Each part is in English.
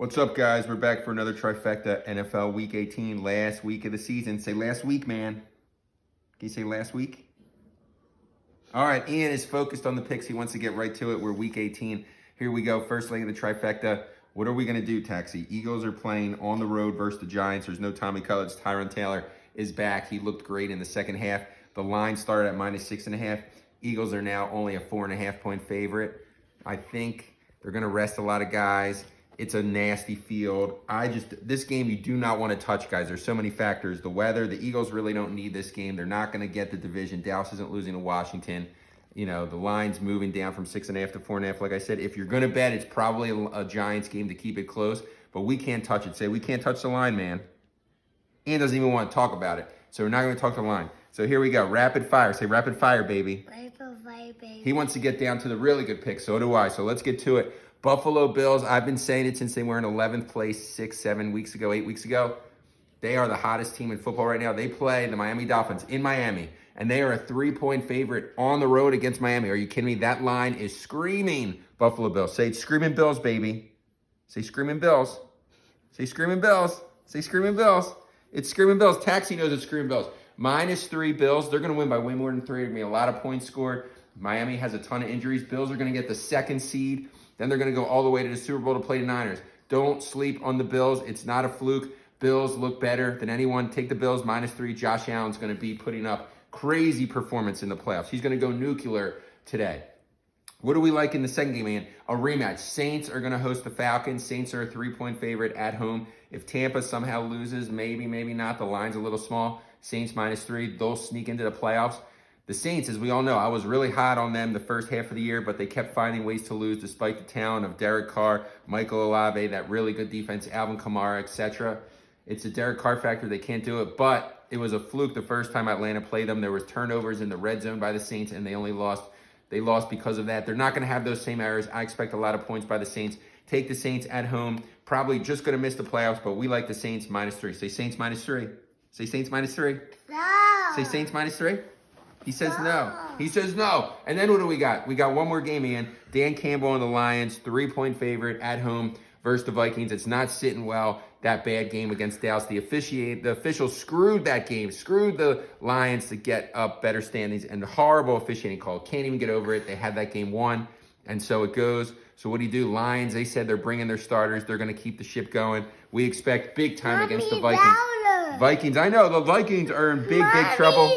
What's up, guys? We're back for another trifecta NFL Week 18, last week of the season. Say last week, man. Can you say last week? All right, Ian is focused on the picks. He wants to get right to it. We're Week 18. Here we go. First leg of the trifecta. What are we going to do, Taxi? Eagles are playing on the road versus the Giants. There's no Tommy Cullins. Tyron Taylor is back. He looked great in the second half. The line started at -6.5. Eagles are now only a 4.5-point favorite. I think they're going to rest a lot of guys. It's a nasty field. This game you do not want to touch, guys. There's so many factors. The weather, the Eagles really don't need this game. They're not going to get the division. Dallas isn't losing to Washington. You know, the line's moving down from 6.5 to 4.5. Like I said, if you're going to bet, it's probably a Giants game to keep it close. But we can't touch it. Say, we can't touch the line, man. Ian doesn't even want to talk about it. So we're not going to talk the line. So here we go. Rapid fire. Say rapid fire, baby. Rapid fire, baby. He wants to get down to the really good picks. So do I. So let's get to it. Buffalo Bills, I've been saying it since they were in 11th place 6, 7 weeks ago, 8 weeks ago. They are the hottest team in football right now. They play the Miami Dolphins in Miami, and they are a 3-point favorite on the road against Miami. Are you kidding me? That line is screaming Buffalo Bills. Say screaming Bills, baby. Say screaming Bills. Say screaming Bills. Say screaming Bills. It's screaming Bills. Taxi knows it's screaming Bills. -3 Bills. They're going to win by way more than 3. There's going to be a lot of points scored. Miami has a ton of injuries. Bills are going to get the 2nd seed. Then they're going to go all the way to the Super Bowl to play the Niners. Don't sleep on the Bills. It's not a fluke. Bills look better than anyone. Take the Bills -3. Josh Allen's going to be putting up crazy performance in the playoffs. He's going to go nuclear today. What do we like in the second game, man? A rematch. Saints are going to host the Falcons. Saints are a 3-point favorite at home. If Tampa somehow loses, maybe not. The line's a little small. Saints -3. They'll sneak into the playoffs. The Saints, as we all know, I was really hot on them the first half of the year, but they kept finding ways to lose despite the talent of Derek Carr, Michael Olave, that really good defense, Alvin Kamara, etc. It's a Derek Carr factor. They can't do it, but it was a fluke the first time Atlanta played them. There was turnovers in the red zone by the Saints, and they only lost. They lost because of that. They're not going to have those same errors. I expect a lot of points by the Saints. Take the Saints at home. Probably just going to miss the playoffs, but we like the Saints -3. Say Saints -3. Say Saints -3. No. Say Saints -3. He says no. He says no. And then what do we got? We got one more game, Ian. Dan Campbell and the Lions, 3-point favorite at home versus the Vikings. It's not sitting well, that bad game against Dallas. The officials screwed that game, screwed the Lions to get up better standings, and the horrible officiating call. Can't even get over it. They had that game won, and so it goes. So what do you do? Lions, they said they're bringing their starters. They're going to keep the ship going. We expect big time against the Vikings. Vikings, I know. The Vikings are in big trouble.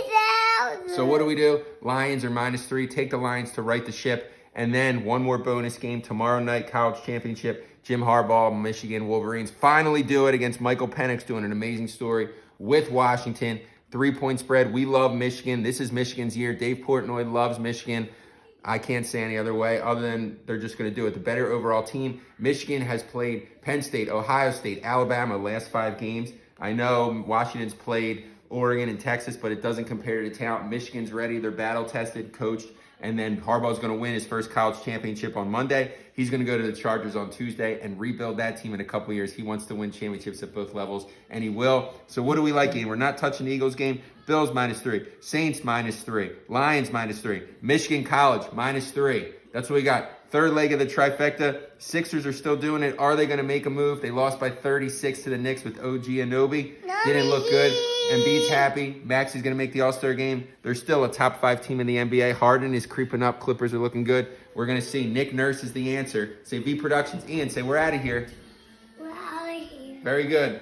So what do? Lions are -3. Take the Lions to right the ship. And then one more bonus game tomorrow night, college championship. Jim Harbaugh, Michigan Wolverines finally do it against Michael Penix, doing an amazing story with Washington. 3-point spread. We love Michigan. This is Michigan's year. Dave Portnoy loves Michigan. I can't say any other way other than they're just going to do it. The better overall team. Michigan has played Penn State, Ohio State, Alabama last 5 games. I know Washington's played Oregon and Texas, but it doesn't compare to talent. Michigan's ready. They're battle-tested, coached, and then Harbaugh's going to win his first college championship on Monday. He's going to go to the Chargers on Tuesday and rebuild that team in a couple years. He wants to win championships at both levels, and he will. So what do we like, Ian? We're not touching the Eagles game. Bills -3. Saints -3. Lions -3. Michigan College -3. That's what we got. Third leg of the trifecta. Sixers are still doing it. Are they going to make a move? They lost by 36 to the Knicks with OG Anunoby. Didn't look good. Embiid's happy. Maxi's going to make the All-Star game. They're still a top 5 team in the NBA. Harden is creeping up. Clippers are looking good. We're going to see. Nick Nurse is the answer. Say V Productions. Ian, say we're out of here. We're out of here. Very good.